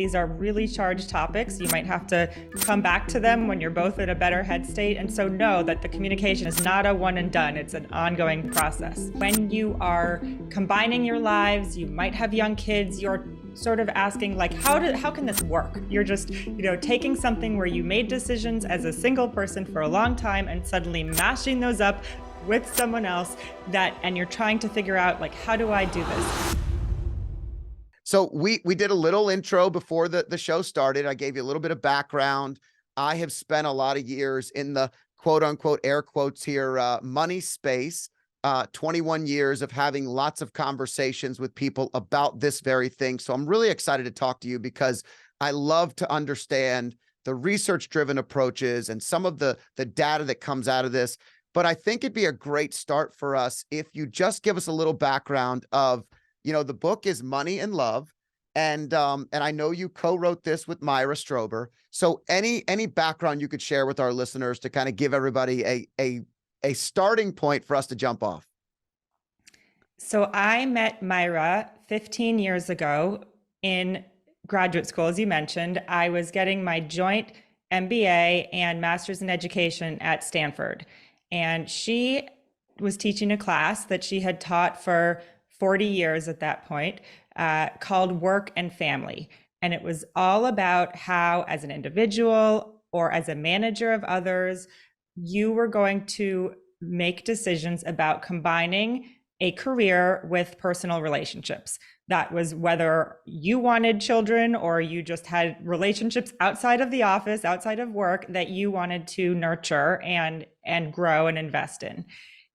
these are really charged topics. You might have to come back to them when you're both in a better head state. And so know that the communication is not a one and done. It's an ongoing process. When you are combining your lives, you might have young kids, you're sort of asking like, how can this work? You're just, taking something where you made decisions as a single person for a long time and suddenly mashing those up with someone else and you're trying to figure out like, how do I do this? So we did a little intro before the show started. I gave you a little bit of background. I have spent a lot of years in the quote unquote, air quotes here, money space, 21 years of having lots of conversations with people about this very thing. So I'm really excited to talk to you because I love to understand the research-driven approaches and some of the data that comes out of this. But I think it'd be a great start for us if you just give us a little background of, the book is Money and Love. And I know you co-wrote this with Myra Strober. So any background you could share with our listeners to kind of give everybody a starting point for us to jump off. So I met Myra 15 years ago in graduate school, as you mentioned. I was getting my joint MBA and master's in education at Stanford. And she was teaching a class that she had taught for 40 years at that point, called Work and Family. And it was all about how, as an individual or as a manager of others, you were going to make decisions about combining a career with personal relationships. That was whether you wanted children or you just had relationships outside of the office, outside of work that you wanted to nurture and grow and invest in.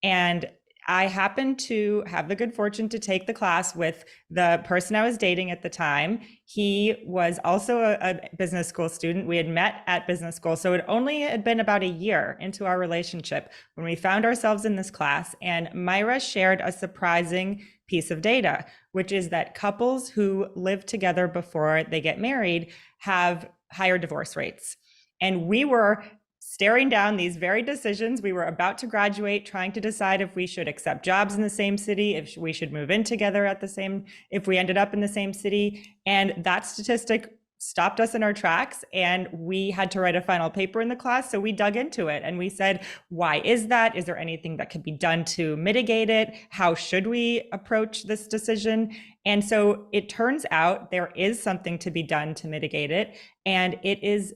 And I happened to have the good fortune to take the class with the person I was dating at the time. He was also a business school student. We had met at business school. So it only had been about a year into our relationship when we found ourselves in this class. And Myra shared a surprising piece of data, which is that couples who live together before they get married have higher divorce rates. And we were staring down these very decisions. We were about to graduate, trying to decide if we should accept jobs in the same city, if we should move in together if we ended up in the same city. And that statistic stopped us in our tracks, and we had to write a final paper in the class. So we dug into it and we said, why is that? Is there anything that could be done to mitigate it? How should we approach this decision? And so it turns out there is something to be done to mitigate it, and it is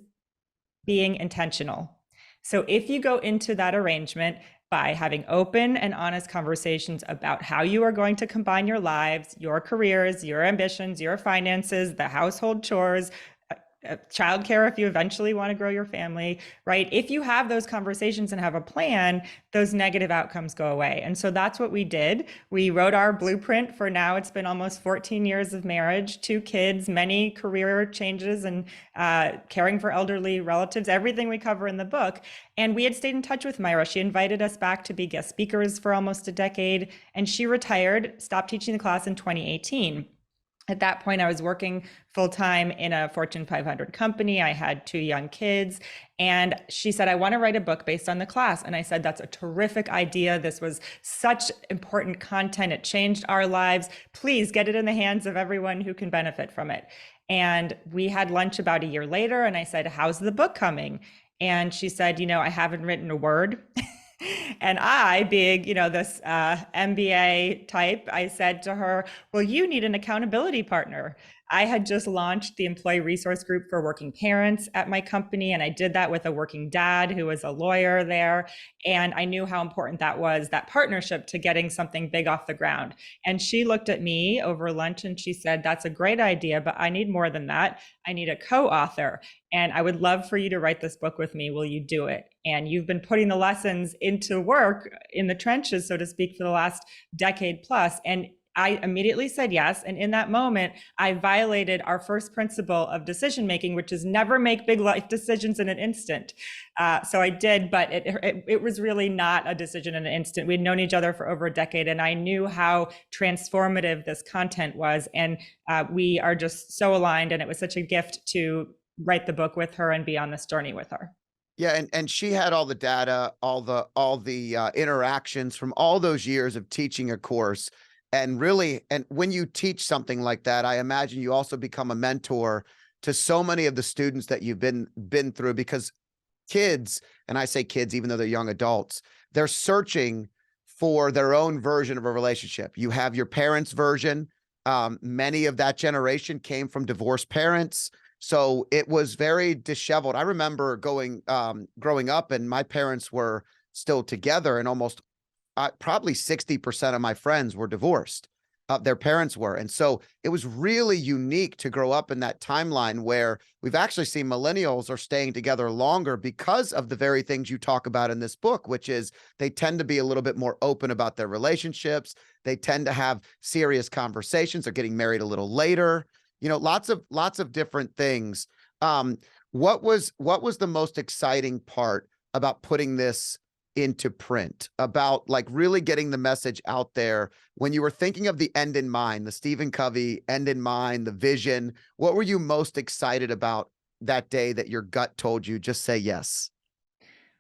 being intentional. So if you go into that arrangement by having open and honest conversations about how you are going to combine your lives, your careers, your ambitions, your finances, the household chores, childcare if you eventually want to grow your family, right? If you have those conversations and have a plan, those negative outcomes go away. And so that's what we did. We wrote our blueprint for now. It's been almost 14 years of marriage, 2 kids, many career changes, and caring for elderly relatives, everything we cover in the book. And we had stayed in touch with Myra. She invited us back to be guest speakers for almost a decade. And she retired, stopped teaching the class in 2018. At that point, I was working full-time in a Fortune 500 company. I had 2 young kids. And she said, I want to write a book based on the class. And I said, that's a terrific idea. This was such important content. It changed our lives. Please get it in the hands of everyone who can benefit from it. And we had lunch about a year later. And I said, how's the book coming? And she said, I haven't written a word. And I, being, this MBA type, I said to her, well, you need an accountability partner. I had just launched the employee resource group for working parents at my company. And I did that with a working dad who was a lawyer there. And I knew how important that was, that partnership to getting something big off the ground. And she looked at me over lunch and she said, that's a great idea, but I need more than that. I need a co-author. And I would love for you to write this book with me. Will you do it? And you've been putting the lessons into work in the trenches, so to speak, for the last decade plus. And I immediately said yes. And in that moment, I violated our first principle of decision making, which is never make big life decisions in an instant. So I did, but it was really not a decision in an instant. We'd known each other for over a decade, and I knew how transformative this content was. And we are just so aligned. And it was such a gift to write the book with her and be on this journey with her. Yeah, and she had all the data, all the interactions from all those years of teaching a course. And really, and when you teach something like that, I imagine you also become a mentor to so many of the students that you've been through? Because kids, and I say kids even though they're young adults, they're searching for their own version of a relationship. You have your parents' version. Many of that generation came from divorced parents. So it was very disheveled. I remember growing up, and my parents were still together, and almost probably 60% of my friends were divorced. Their parents were. And so it was really unique to grow up in that timeline where we've actually seen millennials are staying together longer because of the very things you talk about in this book, which is they tend to be a little bit more open about their relationships. They tend to have serious conversations. They're getting married a little later, lots of different things. What was the most exciting part about putting this into print, about like really getting the message out there when you were thinking of the end in mind, the Stephen Covey end in mind, the vision? What were you most excited about that day that your gut told you just say yes?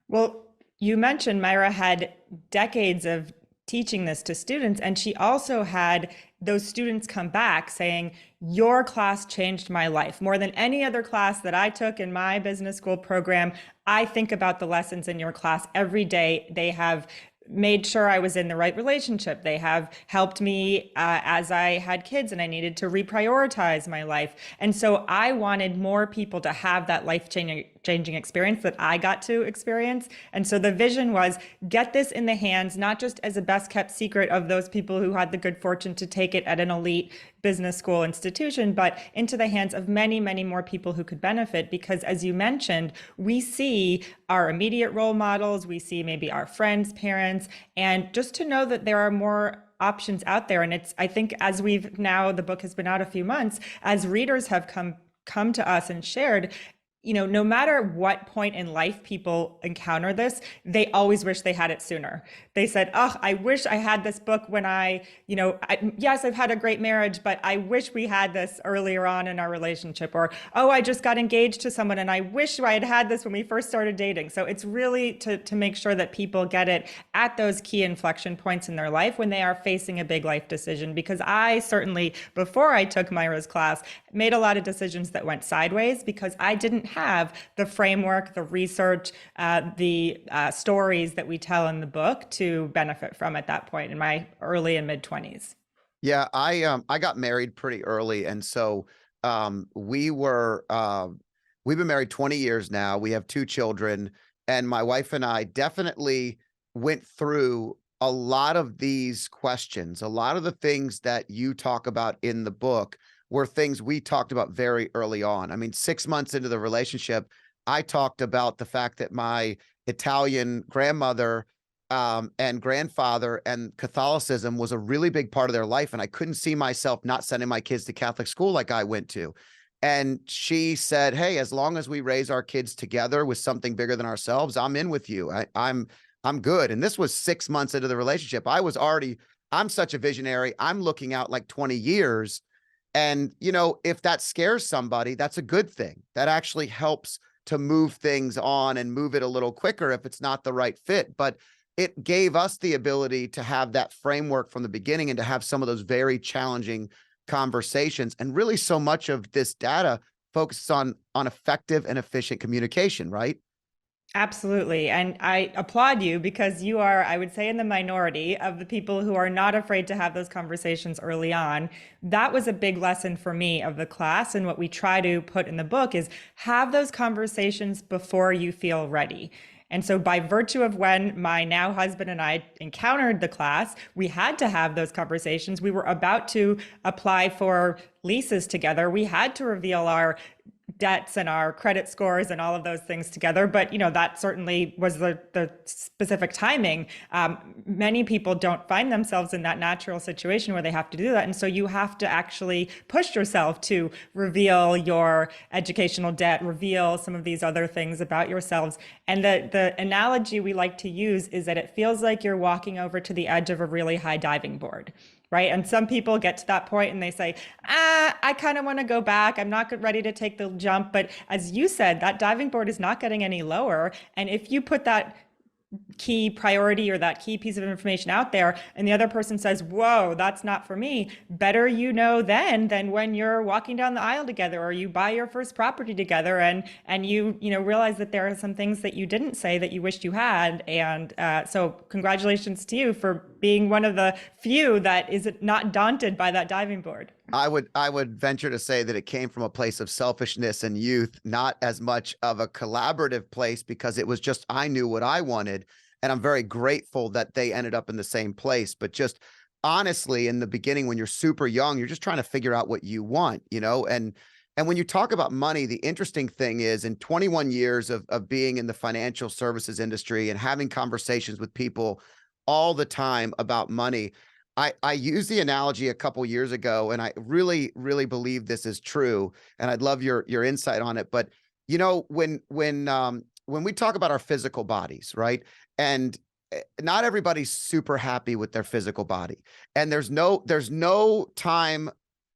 Well, you mentioned Myra had decades of teaching this to students, and she also had those students come back saying, your class changed my life more than any other class that I took in my business school program. I think about the lessons in your class every day. They have made sure I was in the right relationship. They have helped me as I had kids and I needed to reprioritize my life. And so I wanted more people to have that life-changing experience that I got to experience. And so the vision was get this in the hands, not just as a best kept secret of those people who had the good fortune to take it at an elite business school institution, but into the hands of many, many more people who could benefit. Because as you mentioned, we see our immediate role models, we see maybe our friends, parents, and just to know that there are more options out there. And I think as the book has been out a few months, as readers have come to us and shared, no matter what point in life people encounter this, they always wish they had it sooner. They said, oh, I wish I had this book when yes, I've had a great marriage, but I wish we had this earlier on in our relationship. Or, oh, I just got engaged to someone and I wish I had had this when we first started dating. So it's really to make sure that people get it at those key inflection points in their life when they are facing a big life decision. Because I certainly, before I took Myra's class, made a lot of decisions that went sideways because I didn't have the framework, the research, the stories that we tell in the book to benefit from at that point in my early and mid 20s. Yeah, I got married pretty early, and so we've been married 20 years now. We have 2 children, and my wife and I definitely went through a lot of these questions. A lot of the things that you talk about in the book were things we talked about very early on. I mean, 6 months into the relationship, I talked about the fact that my Italian grandmother and grandfather and Catholicism was a really big part of their life. And I couldn't see myself not sending my kids to Catholic school like I went to. And she said, hey, as long as we raise our kids together with something bigger than ourselves, I'm in with you. I'm good. And this was 6 months into the relationship. I'm such a visionary. I'm looking out like 20 years. And, if that scares somebody, that's a good thing. That actually helps to move things on and move it a little quicker if it's not the right fit. But it gave us the ability to have that framework from the beginning and to have some of those very challenging conversations. And really so much of this data focuses on effective and efficient communication, right? Absolutely. And I applaud you because you are, I would say, in the minority of the people who are not afraid to have those conversations early on. That was a big lesson for me of the class. And what we try to put in the book is have those conversations before you feel ready. And so by virtue of when my now husband and I encountered the class, we had to have those conversations. We were about to apply for leases together. We had to reveal our debts and our credit scores and all of those things together. But, that certainly was the specific timing. Many people don't find themselves in that natural situation where they have to do that. And so you have to actually push yourself to reveal your educational debt, reveal some of these other things about yourselves. And the analogy we like to use is that it feels like you're walking over to the edge of a really high diving board. Right. And some people get to that point and they say, I kind of want to go back. I'm not ready to take the jump. But as you said, that diving board is not getting any lower. And if you put that key priority or that key piece of information out there, and the other person says, whoa, that's not for me, better you know then than when you're walking down the aisle together or you buy your first property together and you know realize that there are some things that you didn't say that you wished you had. And so congratulations to you for being one of the few that is not daunted by that diving board. I would venture to say that it came from a place of selfishness and youth, not as much of a collaborative place, because it was just, I knew what I wanted. And I'm very grateful that they ended up in the same place. But just honestly, in the beginning, when you're super young, you're just trying to figure out what you want, you know? And when you talk about money, the interesting thing is, in 21 years of being in the financial services industry and having conversations with people all the time about money, I used the analogy a couple years ago, and I really, really believe this is true. And I'd love your insight on it. But you know, when we talk about our physical bodies, right? And not everybody's super happy with their physical body. And there's no time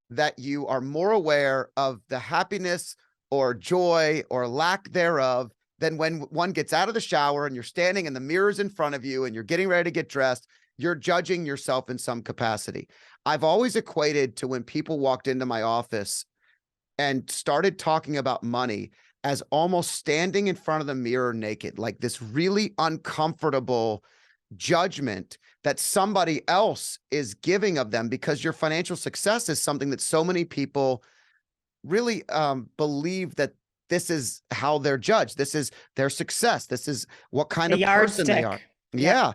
that you are more aware of the happiness or joy or lack thereof than when one gets out of the shower and you're standing and the mirror's in front of you and you're getting ready to get dressed. You're judging yourself in some capacity. I've always equated to when people walked into my office and started talking about money as almost standing in front of the mirror naked, like this really uncomfortable judgment that somebody else is giving of them, because your financial success is something that so many people really believe that this is how they're judged. This is their success. This is what kind The of person they are. yardstick. Yep. Yeah.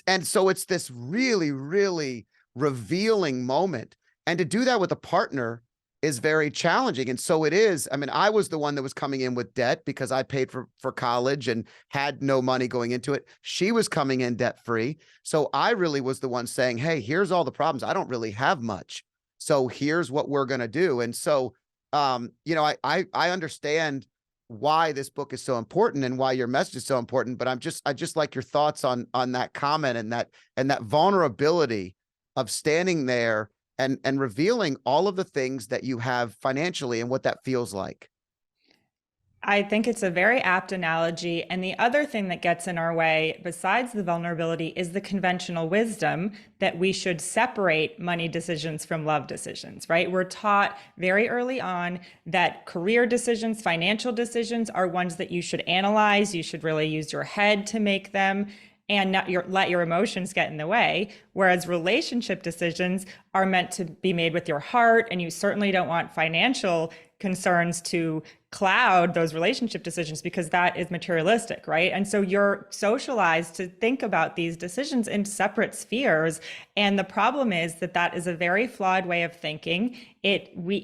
And so it's this really, really revealing moment. And to do that with a partner is very challenging. And so it is. I mean, I was the one that was coming in with debt because I paid for college and had no money going into it. She was coming in debt free. So I really was the one saying, hey, here's all the problems. I don't really have much. So here's what we're going to do. And so, you know, I understand why this book is so important and why your message is so important, but I just like your thoughts on that comment and that vulnerability of standing there and revealing all of the things that you have financially and what that feels like. I think it's a very apt analogy. And the other thing that gets in our way, besides the vulnerability, is the conventional wisdom that we should separate money decisions from love decisions, right? We're taught very early on that career decisions, financial decisions are ones that you should analyze. You should really use your head to make them and not let your emotions get in the way. Whereas relationship decisions are meant to be made with your heart, and you certainly don't want financial concerns to cloud those relationship decisions because that is materialistic, right? And so you're socialized to think about these decisions in separate spheres. And the problem is that that is a very flawed way of thinking.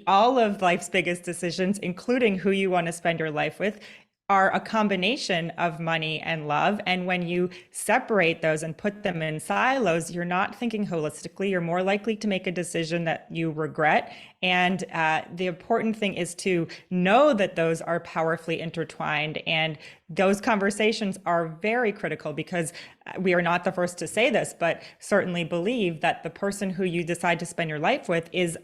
All of life's biggest decisions, including who you want to spend your life with, are a combination of money and love. And when you separate those and put them in silos, you're not thinking holistically. You're more likely to make a decision that you regret. And the important thing is to know that those are powerfully intertwined. And those conversations are very critical, because we are not the first to say this, but certainly believe that the person who you decide to spend your life with is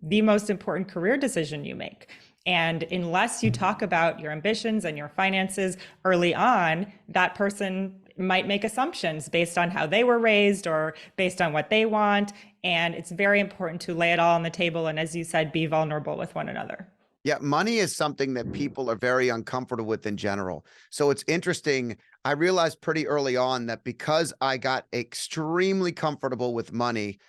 the most important career decision you make. And unless you talk about your ambitions and your finances early on, that person might make assumptions based on how they were raised or based on what they want. And it's very important to lay it all on the table. And as you said, be vulnerable with one another. Yeah, money is something that people are very uncomfortable with in general. So it's interesting. I realized pretty early on that because I got extremely comfortable with money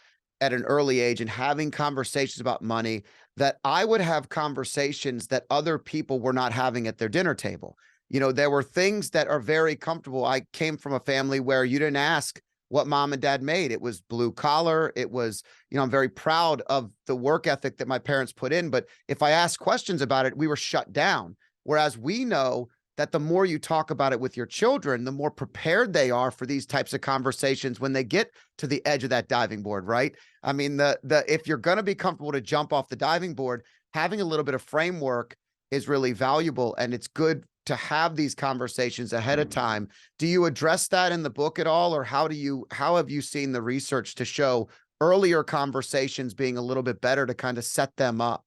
at an early age and having conversations about money, that I would have conversations that other people were not having at their dinner table. You know, there were things that are very comfortable. I came from a family where you didn't ask what mom and dad made. It was blue collar. It was, you know, I'm very proud of the work ethic that my parents put in. But if I asked questions about it, we were shut down. Whereas we know that the more you talk about it with your children, the more prepared they are for these types of conversations when they get to the edge of that diving board, right? I mean, if you're going to be comfortable to jump off the diving board, having a little bit of framework is really valuable, and it's good to have these conversations ahead of time. Do you address that in the book at all, or how have you seen the research to show earlier conversations being a little bit better to kind of set them up?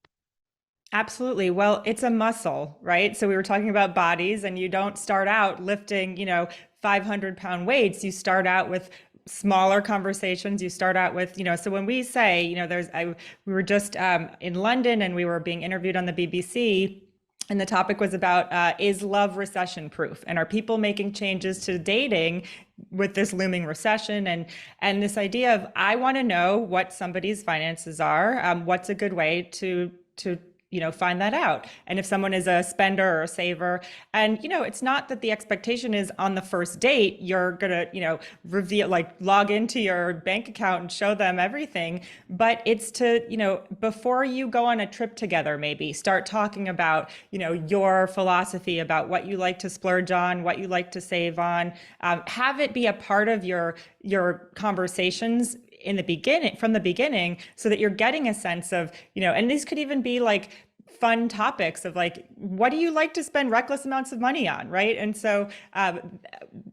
Absolutely. Well, it's a muscle, right? So we were talking about bodies, and you don't start out lifting, 500-pound weights, you start out with smaller conversations. You start out with, so when we say, we were just in London and we were being interviewed on the BBC. And the topic was about, is love recession proof? And are people making changes to dating with this looming recession? And this idea of, I want to know what somebody's finances are. What's a good way to find that out. And if someone is a spender or a saver, and, it's not that the expectation is on the first date, you're going to, reveal, log into your bank account and show them everything. But it's to, before you go on a trip together, maybe start talking about, your philosophy about what you like to splurge on, what you like to save on. Have it be a part of your conversations from the beginning, so that you're getting a sense of, and these could even be fun topics of what do you like to spend reckless amounts of money on, right? And so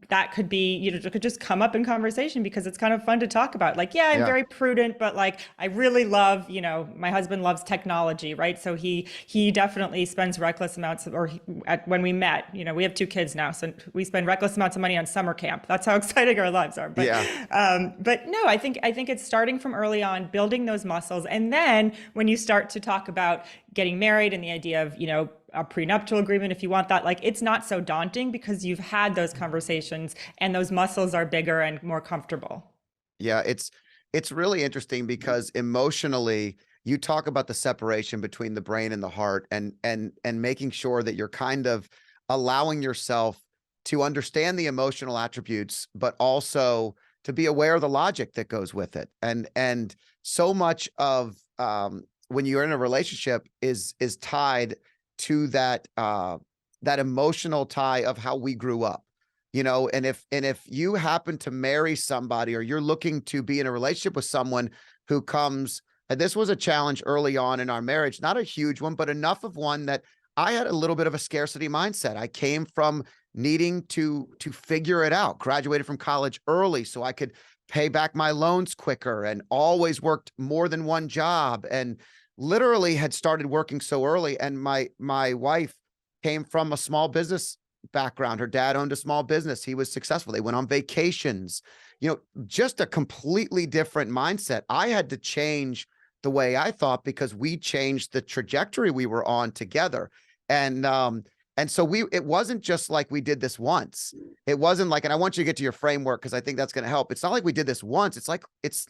that could be, it could just come up in conversation because it's kind of fun to talk about. I'm very prudent, but I really love, my husband loves technology, right? So he definitely spends reckless amounts when we met, we have 2 kids now, so we spend reckless amounts of money on summer camp. That's how exciting our lives are. But but no, I think it's starting from early on, building those muscles, and then when you start to talk about getting married and the idea of, a prenuptial agreement, if you want that, it's not so daunting because you've had those conversations and those muscles are bigger and more comfortable. Yeah, it's really interesting because emotionally, you talk about the separation between the brain and the heart, and making sure that you're kind of allowing yourself to understand the emotional attributes, but also to be aware of the logic that goes with it. And so much of when you're in a relationship is tied to that emotional tie of how we grew up, and if you happen to marry somebody, or you're looking to be in a relationship with someone who comes, and this was a challenge early on in our marriage, not a huge one, but enough of one that I had a little bit of a scarcity mindset. I came from needing to figure it out, graduated from college early so I could pay back my loans quicker, and always worked more than one job, and literally had started working so early. And my wife came from a small business background. Her dad owned a small business. He was successful. They went on vacations, just a completely different mindset. I had to change the way I thought because we changed the trajectory we were on together. And so it wasn't just like we did this once. It wasn't and I want you to get to your framework because I think that's going to help. It's not like we did this once. It's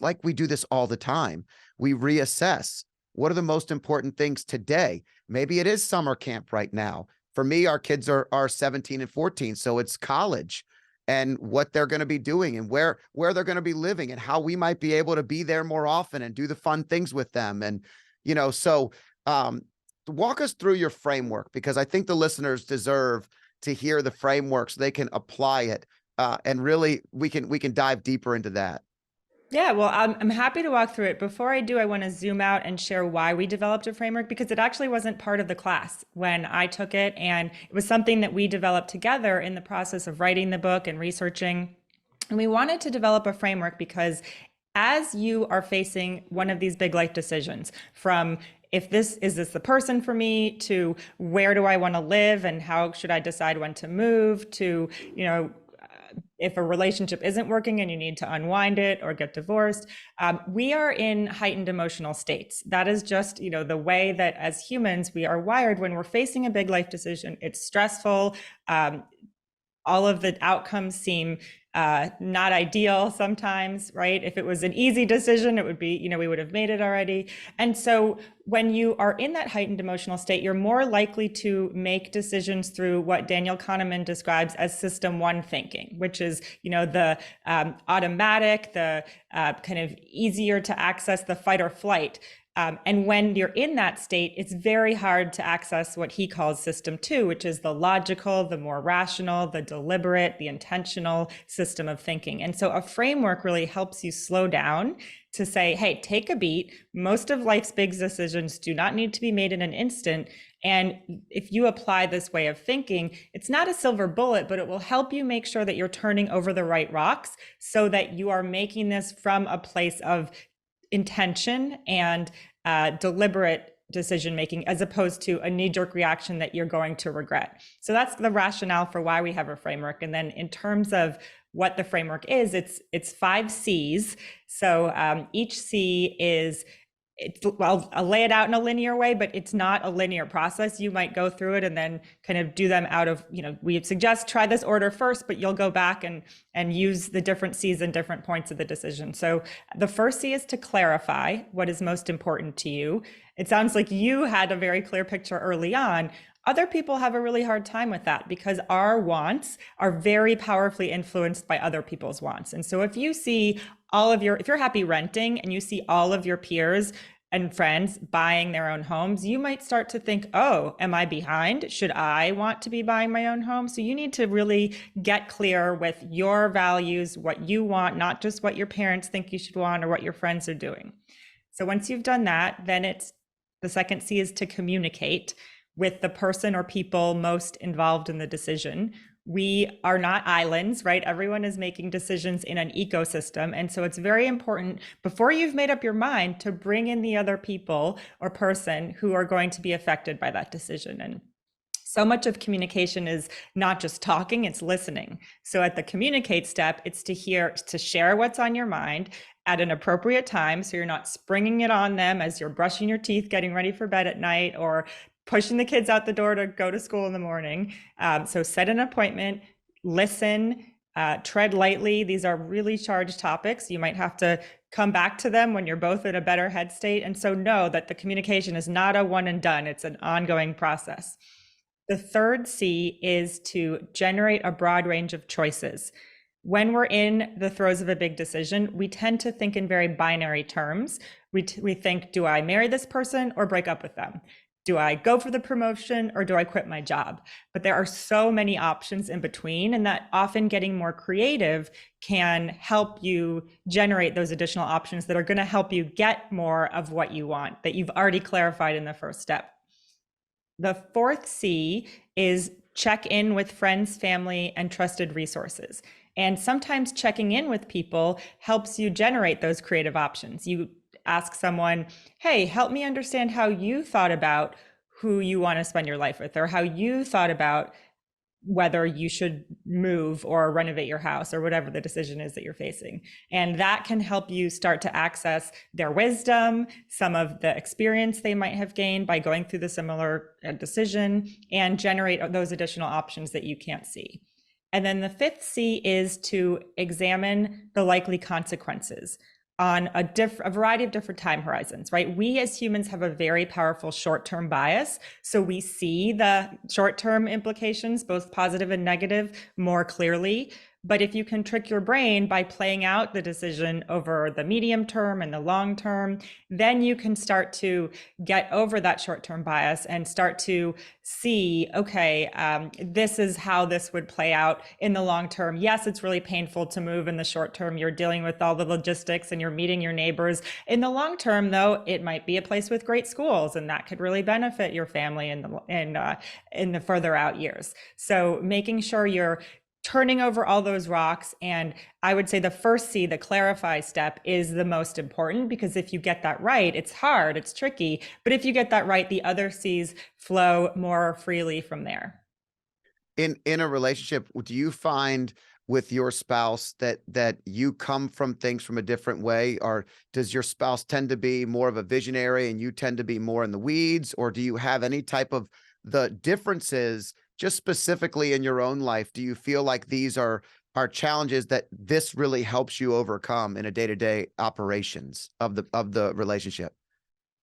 like we do this all the time. We reassess. What are the most important things today? Maybe it is summer camp right now. For me, our kids are 17 and 14. So it's college, and what they're going to be doing, and where they're going to be living, and how we might be able to be there more often and do the fun things with them. And, so walk us through your framework, because I think the listeners deserve to hear the framework so they can apply it. And really we can dive deeper into that. Yeah, well, I'm happy to walk through it. Before I do, I want to zoom out and share why we developed a framework, because it actually wasn't part of the class when I took it. And it was something that we developed together in the process of writing the book and researching. And we wanted to develop a framework because as you are facing one of these big life decisions, from is this the person for me, to where do I want to live and how should I decide when to move, to, if a relationship isn't working and you need to unwind it or get divorced, we are in heightened emotional states. That is just, the way that as humans, we are wired when we're facing a big life decision. It's stressful. All of the outcomes seem not ideal sometimes, right? If it was an easy decision, it would be, we would have made it already. And so when you are in that heightened emotional state, you're more likely to make decisions through what Daniel Kahneman describes as system one thinking, which is, the automatic, the kind of easier to access, the fight or flight. And when you're in that state, it's very hard to access what he calls system two, which is the logical, the more rational, the deliberate, the intentional system of thinking. And so a framework really helps you slow down to say, hey, take a beat. Most of life's big decisions do not need to be made in an instant. And if you apply this way of thinking, it's not a silver bullet, but it will help you make sure that you're turning over the right rocks so that you are making this from a place of intention and deliberate decision making, as opposed to a knee-jerk reaction that you're going to regret. So that's the rationale for why we have a framework. And then in terms of what the framework is, it's 5 C's. So each C is, well, I'll lay it out in a linear way, but it's not a linear process. You might go through it and then kind of do them out of, we suggest try this order first, but you'll go back and use the different C's in different points of the decision. So the first C is to clarify what is most important to you. It sounds like you had a very clear picture early on. Other people have a really hard time with that because our wants are very powerfully influenced by other people's wants. And so if you see if you're happy renting and you see all of your peers and friends buying their own homes, you might start to think, oh, am I behind? Should I want to be buying my own home? So you need to really get clear with your values, what you want, not just what your parents think you should want or what your friends are doing. So once you've done that, then the second C is to communicate with the person or people most involved in the decision. We are not islands, right? Everyone is making decisions in an ecosystem. And so it's very important before you've made up your mind to bring in the other people or person who are going to be affected by that decision. And so much of communication is not just talking, it's listening. So at the communicate step, it's to share what's on your mind at an appropriate time. So you're not springing it on them as you're brushing your teeth, getting ready for bed at night, or pushing the kids out the door to go to school in the morning. So set an appointment, listen, tread lightly. These are really charged topics. You might have to come back to them when you're both in a better head state. And so know that the communication is not a one and done. It's an ongoing process. The third C is to generate a broad range of choices. When we're in the throes of a big decision, we tend to think in very binary terms. We think, do I marry this person or break up with them? Do I go for the promotion or do I quit my job? But there are so many options in between, and that often getting more creative can help you generate those additional options that are going to help you get more of what you want that you've already clarified in the first step. The fourth C is check in with friends, family, and trusted resources. And sometimes checking in with people helps you generate those creative options. You ask someone, hey, help me understand how you thought about who you want to spend your life with, or how you thought about whether you should move or renovate your house or whatever the decision is that you're facing. And that can help you start to access their wisdom, some of the experience they might have gained by going through the similar decision, and generate those additional options that you can't see. And then the fifth C is to examine the likely consequences on a variety of different time horizons, right? We as humans have a very powerful short-term bias. So we see the short-term implications, both positive and negative, more clearly. But if you can trick your brain by playing out the decision over the medium term and the long term, then you can start to get over that short-term bias and start to see, okay, this is how this would play out in the long term. Yes, it's really painful to move in the short term. You're dealing with all the logistics and you're meeting your neighbors. In the long term, though, it might be a place with great schools, and that could really benefit your family in the further out years. So making sure you're turning over all those rocks. And I would say the first C, the clarify step, is the most important, because if you get that right, it's hard, it's tricky, but if you get that right, the other C's flow more freely from there. In a relationship, do you find with your spouse that you come from things from a different way, or does your spouse tend to be more of a visionary and you tend to be more in the weeds, or do you have any type of the differences just specifically in your own life? Do you feel like these are challenges that this really helps you overcome in a day-to-day operations of the relationship?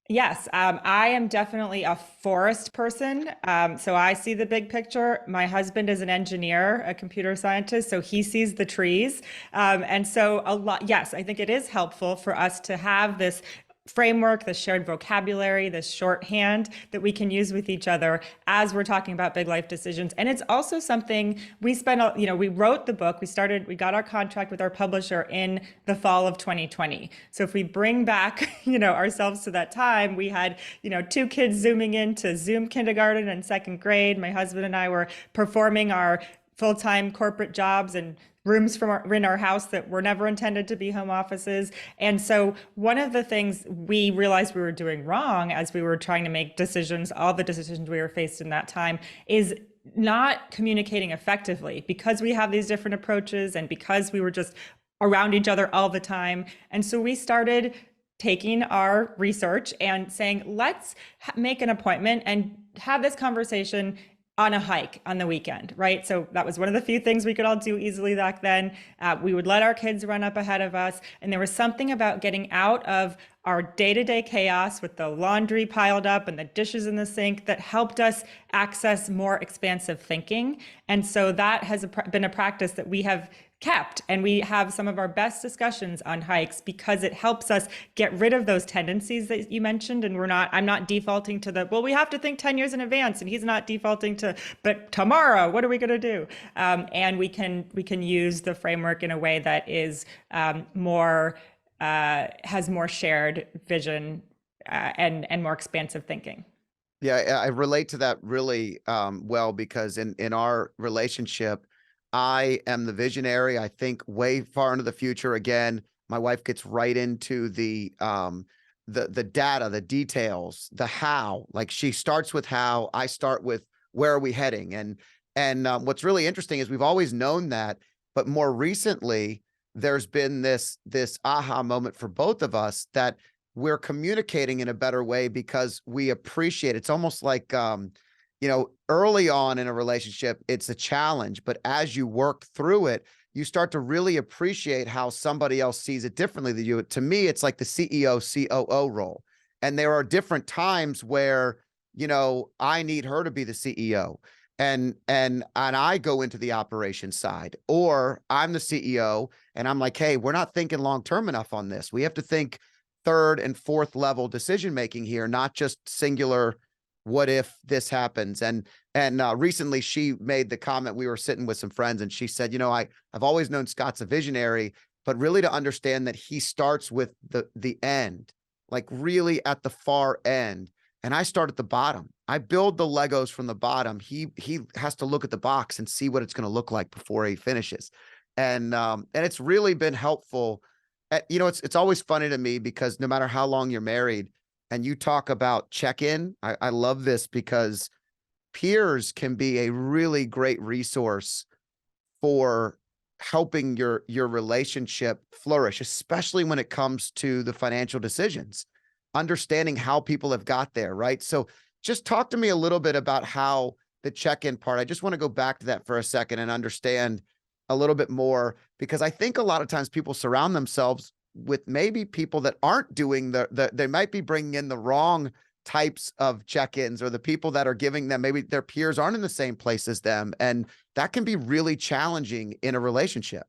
Yes, I am definitely a forest person. So I see the big picture. My husband is an engineer, a computer scientist, so he sees the trees. And so yes, I think it is helpful for us to have this framework, the shared vocabulary, this shorthand that we can use with each other as we're talking about big life decisions. And it's also something we we wrote the book, we got our contract with our publisher in the fall of 2020. So if we bring back, ourselves to that time, we had, 2 kids zooming into Zoom kindergarten and second grade. My husband and I were performing our full-time corporate jobs and rooms in our house that were never intended to be home offices. And so one of the things we realized we were doing wrong as we were trying to make decisions, all the decisions we were faced in that time, is not communicating effectively, because we have these different approaches and because we were just around each other all the time. And so we started taking our research and saying, let's make an appointment and have this conversation on a hike on the weekend, right? So that was one of the few things we could all do easily back then. We would let our kids run up ahead of us. And there was something about getting out of our day-to-day chaos with the laundry piled up and the dishes in the sink that helped us access more expansive thinking. And so that has been a practice that we have kept, and we have some of our best discussions on hikes because it helps us get rid of those tendencies that you mentioned. And I'm not defaulting to well, we have to think 10 years in advance, and he's not defaulting to, but tomorrow, what are we going to do? And we can use the framework in a way that is has more shared vision and more expansive thinking. Yeah, I relate to that really well, because in our relationship, I am the visionary. I think way far into the future. Again, my wife gets right into the data, the details, the how. Like, she starts with how, I start with where are we heading. And what's really interesting is we've always known that, but more recently there's been this aha moment for both of us that we're communicating in a better way because we appreciate. It's almost like early on in a relationship, it's a challenge, but as you work through it, you start to really appreciate how somebody else sees it differently than you. To me, it's like the CEO, COO role. And there are different times where, I need her to be the CEO and I go into the operations side, or I'm the CEO and I'm like, hey, we're not thinking long-term enough on this. We have to think third and fourth level decision-making here, not just singular, what if this happens? And recently she made the comment, we were sitting with some friends and she said, I've always known Scott's a visionary, but really to understand that he starts with the end, like really at the far end. And I start at the bottom. I build the Legos from the bottom. He has to look at the box and see what it's going to look like before he finishes. And it's really been helpful. It's always funny to me because no matter how long you're married, and you talk about check-in, I love this because peers can be a really great resource for helping your relationship flourish, especially when it comes to the financial decisions, understanding how people have got there, right? So just talk to me a little bit about how the check-in part, I just want to go back to that for a second and understand a little bit more, because I think a lot of times people surround themselves with maybe people that aren't doing they might be bringing in the wrong types of check-ins, or the people that are giving them, maybe their peers aren't in the same place as them. And that can be really challenging in a relationship.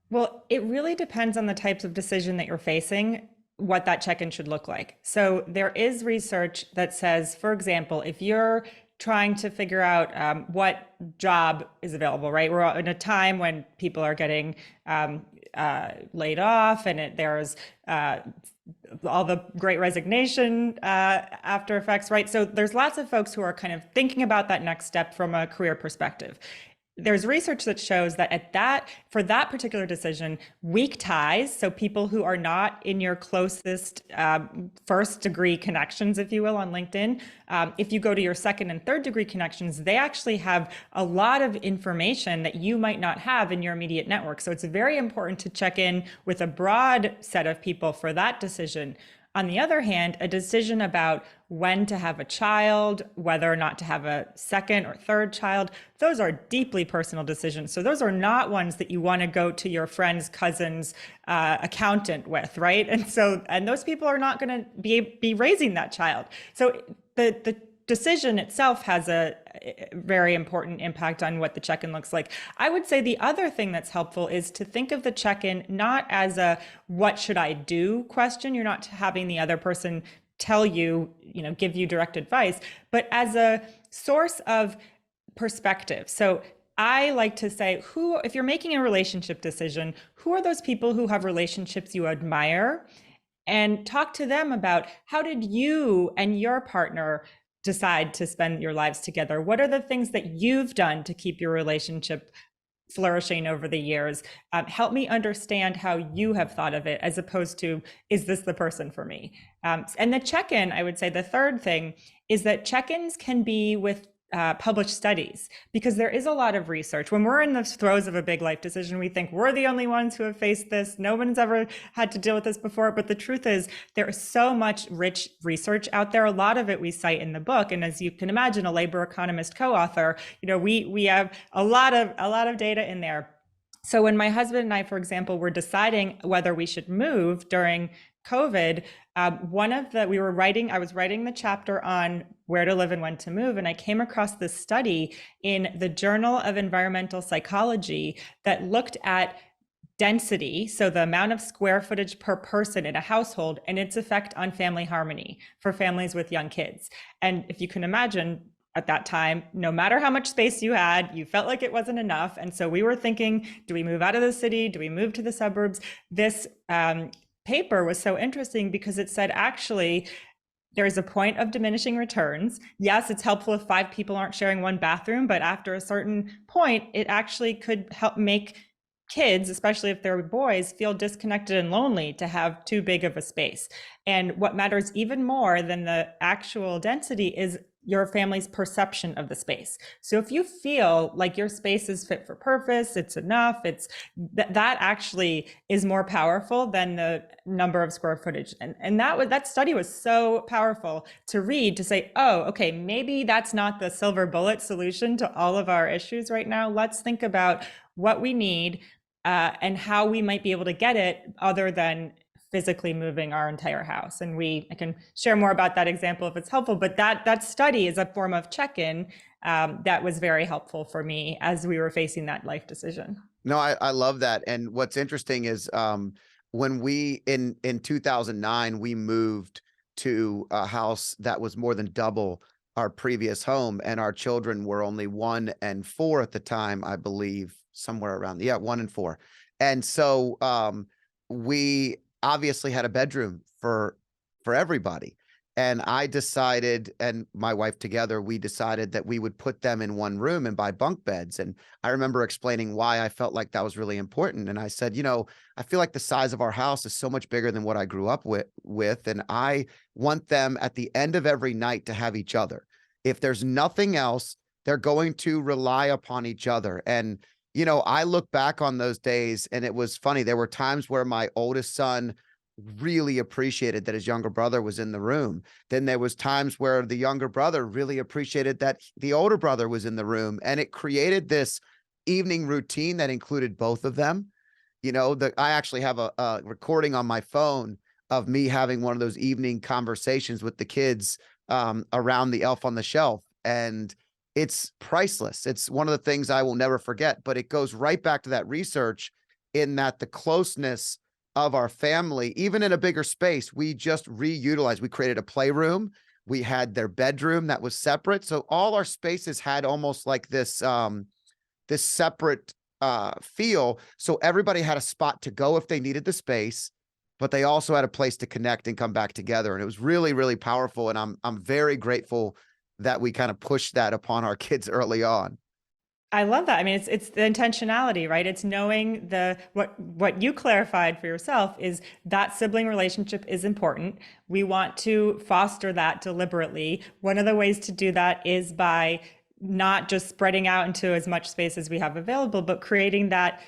Well, it really depends on the types of decision that you're facing, what that check-in should look like. So there is research that says, for example, if you're trying to figure out what job is available, right? We're in a time when people are getting laid off, and there's all the great resignation after effects, right? So there's lots of folks who are kind of thinking about that next step from a career perspective. There's research that shows that for that particular decision, weak ties, so people who are not in your closest first degree connections, if you will, on LinkedIn, if you go to your second and third degree connections, they actually have a lot of information that you might not have in your immediate network. So it's very important to check in with a broad set of people for that decision. On the other hand, a decision about when to have a child, whether or not to have a second or third child, those are deeply personal decisions. So those are not ones that you want to go to your friend's cousin's accountant with, right? And those people are not going to be raising that child. So the decision itself has a very important impact on what the check-in looks like. I would say the other thing that's helpful is to think of the check-in not as a what should I do question. You're not having the other person tell you, give you direct advice, but as a source of perspective. So I like to say, if you're making a relationship decision, who are those people who have relationships you admire? And talk to them about, how did you and your partner decide to spend your lives together? What are the things that you've done to keep your relationship flourishing over the years. Help me understand how you have thought of it, as opposed to, is this the person for me? And the check-in, I would say the third thing is that check-ins can be with published studies, because there is a lot of research. When we're in the throes of a big life decision, we think we're the only ones who have faced this. No one's ever had to deal with this before. But the truth is, there is so much rich research out there. A lot of it we cite in the book. And as you can imagine, a labor economist co-author, we have a lot of data in there. So when my husband and I, for example, were deciding whether we should move during COVID, I was writing the chapter on where to live and when to move, and I came across this study in the Journal of Environmental Psychology that looked at density, so the amount of square footage per person in a household, and its effect on family harmony for families with young kids. And if you can imagine, at that time, no matter how much space you had, you felt like it wasn't enough. And so we were thinking, do we move out of the city? Do we move to the suburbs? This paper was so interesting because it said, actually, there's a point of diminishing returns. Yes, it's helpful if 5 people aren't sharing one bathroom, but after a certain point, it actually could help make kids, especially if they're boys, feel disconnected and lonely to have too big of a space. And what matters even more than the actual density is your family's perception of the space. So if you feel like your space is fit for purpose, it's enough, that actually is more powerful than the number of square footage. And that study was so powerful to read, to say, oh, okay, maybe that's not the silver bullet solution to all of our issues right now. Let's think about what we need and how we might be able to get it, other than physically moving our entire house. And I can share more about that example if it's helpful, but that study is a form of check-in that was very helpful for me as we were facing that life decision. No, I love that. And what's interesting is when in 2009, we moved to a house that was more than double our previous home, and our children were only 1 and 4 at the time, I believe, somewhere around 1 and 4. And so we obviously had a bedroom for everybody. And I decided, and my wife together, we decided that we would put them in one room and buy bunk beds. And I remember explaining why I felt like that was really important. And I said, I feel like the size of our house is so much bigger than what I grew up with. And I want them at the end of every night to have each other. If there's nothing else, they're going to rely upon each other. And I look back on those days, and it was funny. There were times where my oldest son really appreciated that his younger brother was in the room. Then there was times where the younger brother really appreciated that the older brother was in the room. And it created this evening routine that included both of them. I actually have a recording on my phone of me having one of those evening conversations with the kids around the Elf on the Shelf. And it's priceless. It's one of the things I will never forget, but it goes right back to that research, in that the closeness of our family, even in a bigger space, we just reutilized. We created a playroom. We had their bedroom that was separate. So all our spaces had almost like this separate feel. So everybody had a spot to go if they needed the space, but they also had a place to connect and come back together. And it was really, really powerful. And I'm very grateful that we kind of pushed that upon our kids early on. I love that. I mean, it's the intentionality, right? It's knowing what you clarified for yourself is that sibling relationship is important. We want to foster that deliberately. One of the ways to do that is by not just spreading out into as much space as we have available, but creating that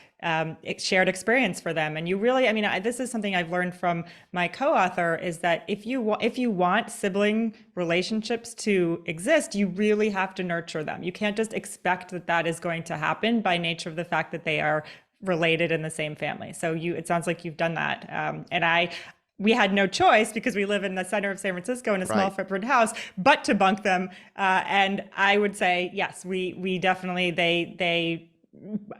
shared experience for them. And you really, this is something I've learned from my co-author, is that if you want sibling relationships to exist, you really have to nurture them. You can't just expect that is going to happen by nature of the fact that they are related in the same family. So it sounds like you've done that. And we had no choice, because we live in the center of San Francisco in a small footprint house, but to bunk them. And I would say, yes, we definitely, they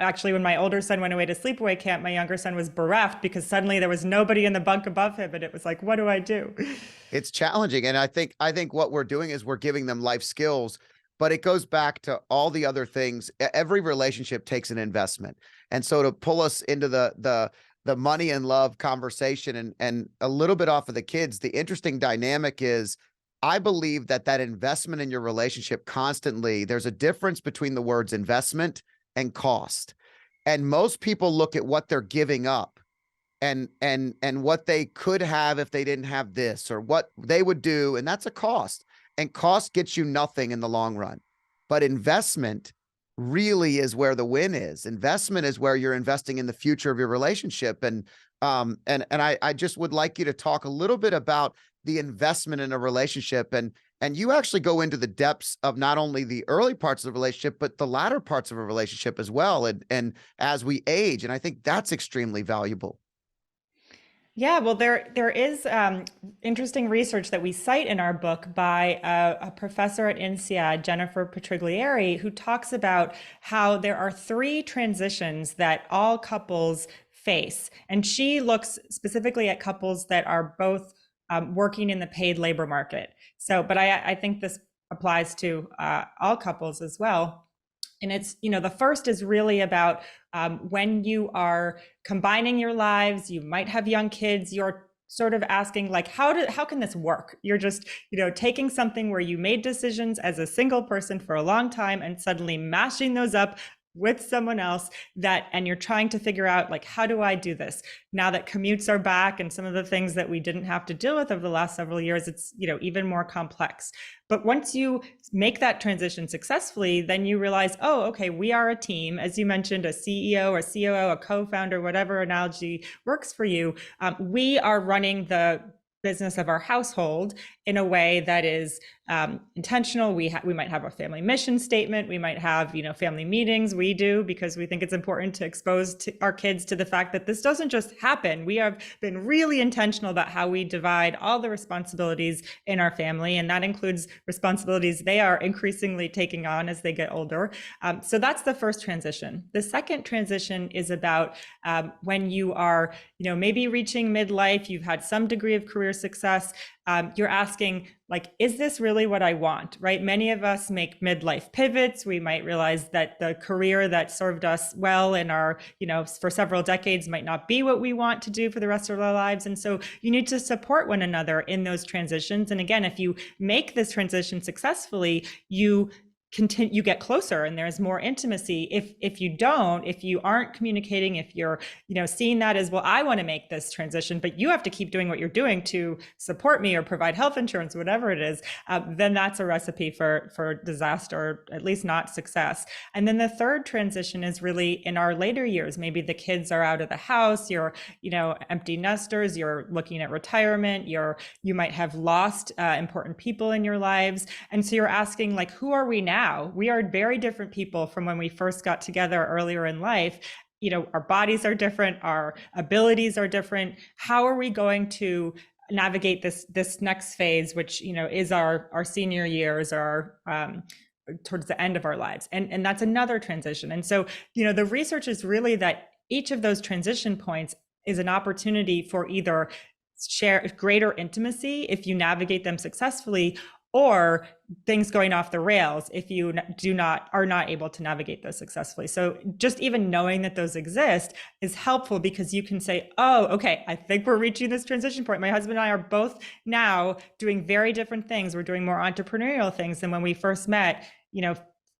actually, when my older son went away to sleepaway camp, my younger son was bereft because suddenly there was nobody in the bunk above him. And it was like, what do I do? It's challenging. And I think what we're doing is we're giving them life skills, but it goes back to all the other things. Every relationship takes an investment. And so to pull us into the money and love conversation and a little bit off of the kids, the interesting dynamic is, I believe that investment in your relationship constantly, there's a difference between the words investment and cost. And most people look at what they're giving up and what they could have if they didn't have this, or what they would do. And that's a cost, and cost gets you nothing in the long run. But investment really is where the win is. Investment is where you're investing in the future of your relationship. And I just would like you to talk a little bit about the investment in a relationship. And you actually go into the depths of not only the early parts of the relationship, but the latter parts of a relationship as well. And as we age, and I think that's extremely valuable. Yeah, well, there is interesting research that we cite in our book by a professor at INSEAD, Jennifer Petriglieri, who talks about how there are three transitions that all couples face. And she looks specifically at couples that are both working in the paid labor market. So, but I think this applies to all couples as well. And it's, the first is really about when you are combining your lives, you might have young kids, you're sort of asking like, how can this work? You're just, taking something where you made decisions as a single person for a long time and suddenly mashing those up with someone else, and you're trying to figure out like, how do I do this now that commutes are back and some of the things that we didn't have to deal with over the last several years? It's, even more complex. But once you make that transition successfully, then you realize, oh, okay, we are a team. As you mentioned, a CEO, a COO, a co-founder, whatever analogy works for you. We are running the business of our household in a way that is intentional. We might have a family mission statement. We might have, family meetings. We do, because we think it's important to expose our kids to the fact that this doesn't just happen. We have been really intentional about how we divide all the responsibilities in our family, and that includes responsibilities they are increasingly taking on as they get older. So that's the first transition. The second transition is about when you are, maybe reaching midlife, you've had some degree of career success. You're asking, like, is this really what I want, right? Many of us make midlife pivots. We might realize that the career that served us well in our, for several decades might not be what we want to do for the rest of our lives. And so you need to support one another in those transitions. And again, if you make this transition successfully, you get closer and there's more intimacy. If you aren't communicating, if you're, seeing that as, well, I want to make this transition, but you have to keep doing what you're doing to support me or provide health insurance, whatever it is, then that's a recipe for disaster, or at least not success. And then the third transition is really in our later years. Maybe the kids are out of the house, you're, empty nesters, you're looking at retirement, you might have lost important people in your lives. And so you're asking, like, who are we now? We are very different people from when we first got together earlier in life. Our bodies are different, our abilities are different. How are we going to navigate this next phase, which, is our senior years, or towards the end of our lives? And that's another transition. And so, the research is really that each of those transition points is an opportunity for either share greater intimacy if you navigate them successfully, or things going off the rails if you are not able to navigate those successfully. So just even knowing that those exist is helpful, because you can say, oh, okay, I think we're reaching this transition point. My husband and I are both now doing very different things. We're doing more entrepreneurial things than when we first met,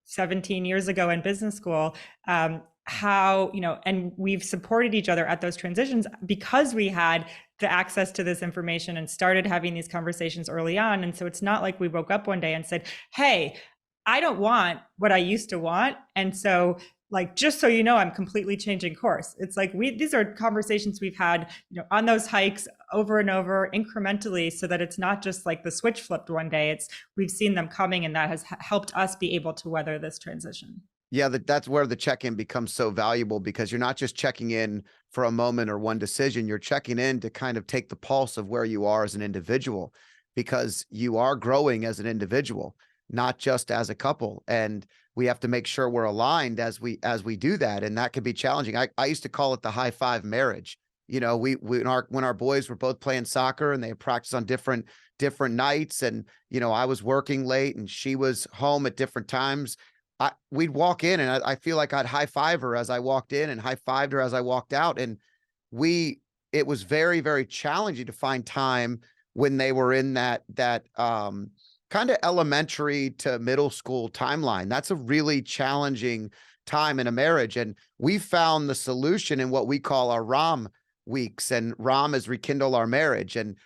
17 years ago in business school. And we've supported each other at those transitions because we had the access to this information and started having these conversations early on. And so it's not like we woke up one day and said, hey, I don't want what I used to want. And so, like, just so you know, I'm completely changing course. It's like these are conversations we've had, on those hikes over and over incrementally, so that it's not just like the switch flipped one day. We've seen them coming, and that has helped us be able to weather this transition. Yeah, that's where the check-in becomes so valuable, because you're not just checking in for a moment or one decision. You're checking in to kind of take the pulse of where you are as an individual, because you are growing as an individual, not just as a couple. And we have to make sure we're aligned as we do that. And that can be challenging. I used to call it the high five marriage. When our boys were both playing soccer and they practiced on different nights, and, I was working late and she was home at different times, we'd walk in and I feel like I'd high five her as I walked in and high fived her as I walked out. And it was very, very challenging to find time when they were in that kind of elementary to middle school timeline. That's a really challenging time in a marriage. And we found the solution in what we call our ROM weeks, and ROM is rekindle our marriage. And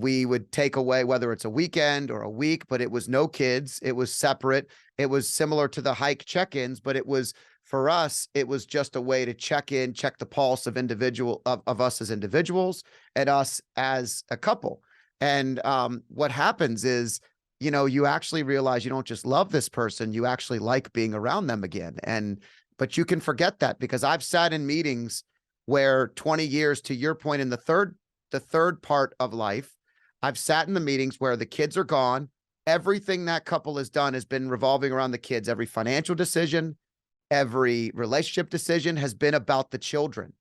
we would take away, whether it's a weekend or a week, but it was no kids. It was separate. It was similar to the hike check-ins, but it was, for us, it was just a way to check in, check the pulse of us as individuals and us as a couple. And what happens is, you actually realize you don't just love this person, you actually like being around them again. But you can forget that, because I've sat in meetings where 20 years, to your point, in the third part of life, I've sat in the meetings where the kids are gone. Everything that couple has done has been revolving around the kids. Every financial decision, every relationship decision has been about the children.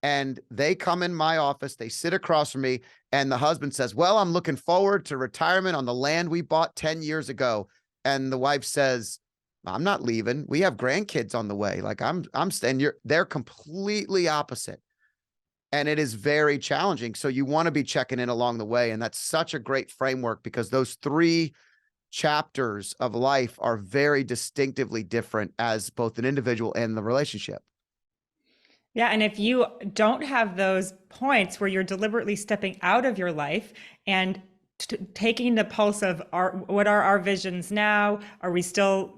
And they come in my office, they sit across from me, and the husband says, well, I'm looking forward to retirement on the land we bought 10 years ago. And the wife says, I'm not leaving. We have grandkids on the way. Like I'm staying. They're completely opposite. And it is very challenging. So you want to be checking in along the way. And that's such a great framework, because those 3 chapters of life are very distinctively different as both an individual and the relationship. Yeah, and if you don't have those points where you're deliberately stepping out of your life and taking the pulse of what are our visions now? Are we still,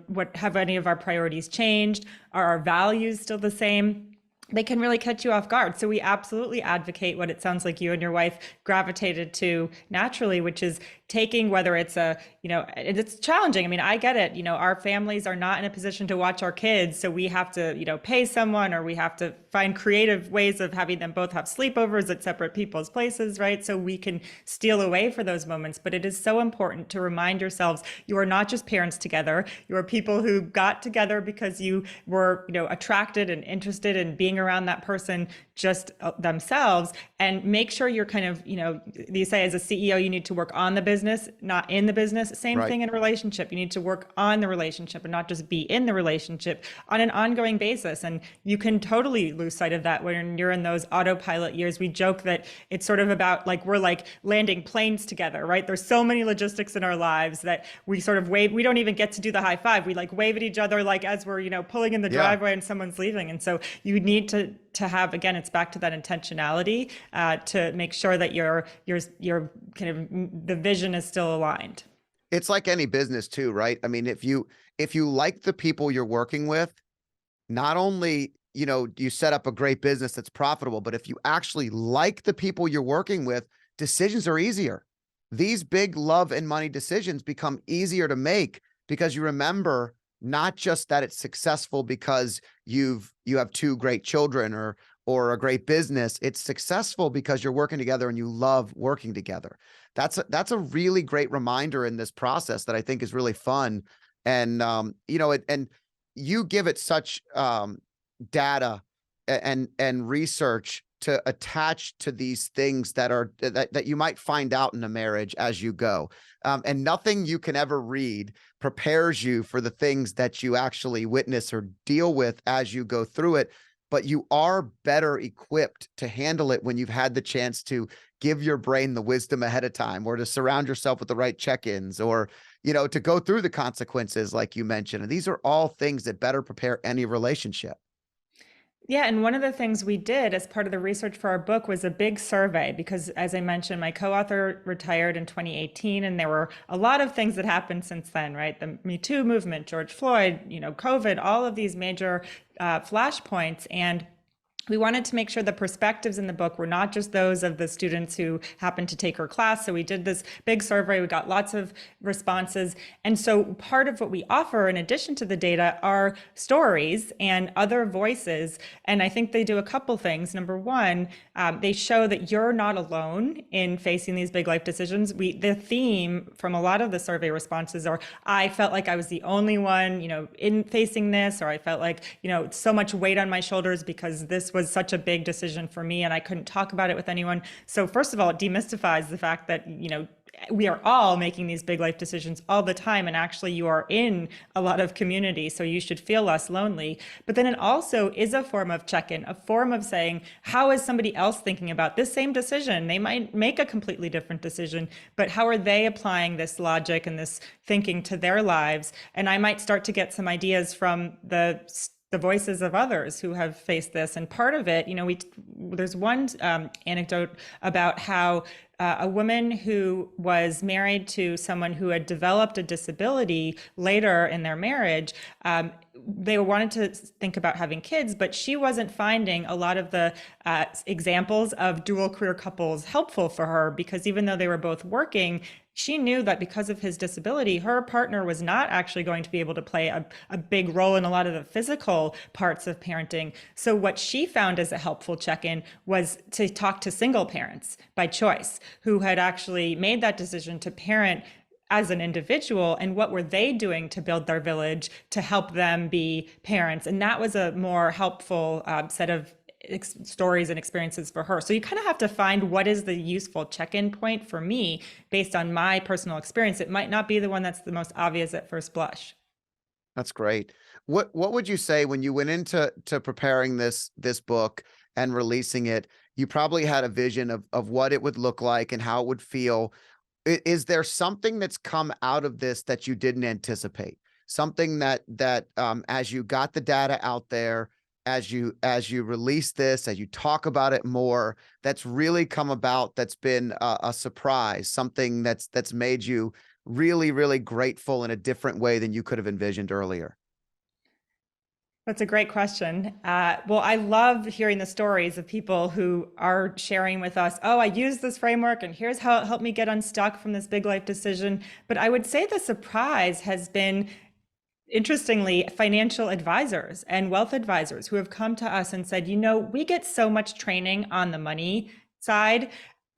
what have any of our priorities changed? Are our values still the same? They can really catch you off guard. So we absolutely advocate what it sounds like you and your wife gravitated to naturally, which is taking, whether it's it's challenging. I mean, I get it. Our families are not in a position to watch our kids. So we have to, pay someone, or we have to find creative ways of having them both have sleepovers at separate people's places, right? So we can steal away for those moments. But it is so important to remind yourselves, you are not just parents together. You are people who got together because you were, attracted and interested in being around that person just themselves. And make sure you're kind of, you say as a CEO, you need to work on the business, not in the business. Same Right. thing in a relationship. You need to work on the relationship and not just be in the relationship on an ongoing basis. And you can totally lose sight of that when you're in those autopilot years. We joke that it's sort of about like, we're like landing planes together, right? There's so many logistics in our lives that we sort of wave. We don't even get to do the high five. We like wave at each other, like as we're, pulling in the driveway and someone's leaving. And so you need to have, again, it's back to that intentionality to make sure that your kind of the vision is still aligned. It's like any business too, right? I mean, if you like the people you're working with, not only, you set up a great business that's profitable, but if you actually like the people you're working with, decisions are easier. These big love and money decisions become easier to make, because you remember not just that it's successful because you have 2 great children or a great business. It's successful because you're working together and you love working together. That's a really great reminder in this process that I think is really fun. And and you give it such data and research to attach to these things that you might find out in a marriage as you go. And nothing you can ever read prepares you for the things that you actually witness or deal with as you go through it. But you are better equipped to handle it when you've had the chance to give your brain the wisdom ahead of time, or to surround yourself with the right check-ins, or, to go through the consequences like you mentioned. And these are all things that better prepare any relationship. Yeah, and one of the things we did as part of the research for our book was a big survey, because as I mentioned, my co-author retired in 2018, and there were a lot of things that happened since then, right? The Me Too movement, George Floyd, COVID, all of these major flashpoints. And we wanted to make sure the perspectives in the book were not just those of the students who happened to take her class. So we did this big survey. We got lots of responses. And so part of what we offer, in addition to the data, are stories and other voices. And I think they do a couple things. Number one, they show that you're not alone in facing these big life decisions. The theme from a lot of the survey responses are, I felt like I was the only one, in facing this, or I felt like, so much weight on my shoulders because this was such a big decision for me and I couldn't talk about it with anyone. So first of all, it demystifies the fact that, we are all making these big life decisions all the time. And actually, you are in a lot of community, so you should feel less lonely. But then it also is a form of check-in, a form of saying, how is somebody else thinking about this same decision? They might make a completely different decision, but how are they applying this logic and this thinking to their lives? And I might start to get some ideas from the voices of others who have faced this. And part of it, there's one anecdote about how a woman who was married to someone who had developed a disability later in their marriage, they wanted to think about having kids, but she wasn't finding a lot of the examples of dual career couples helpful for her, because even though they were both working, she knew that because of his disability, her partner was not actually going to be able to play a big role in a lot of the physical parts of parenting. So what she found as a helpful check-in was to talk to single parents by choice who had actually made that decision to parent as an individual, and what were they doing to build their village to help them be parents. And that was a more helpful set of stories and experiences for her. So you kind of have to find what is the useful check-in point for me based on my personal experience. It might not be the one that's the most obvious at first blush. That's great. What would you say when you went into preparing this book and releasing it? You probably had a vision of what it would look like and how it would feel. Is there something that's come out of this that you didn't anticipate? Something that as you got the data out there, as you release this, as you talk about it more, that's really come about, that's been a surprise, something that's made you really, really grateful in a different way than you could have envisioned earlier? That's a great question. Well, I love hearing the stories of people who are sharing with us, oh, I used this framework and here's how it helped me get unstuck from this big life decision. But I would say the surprise has been, interestingly, financial advisors and wealth advisors who have come to us and said, we get so much training on the money side,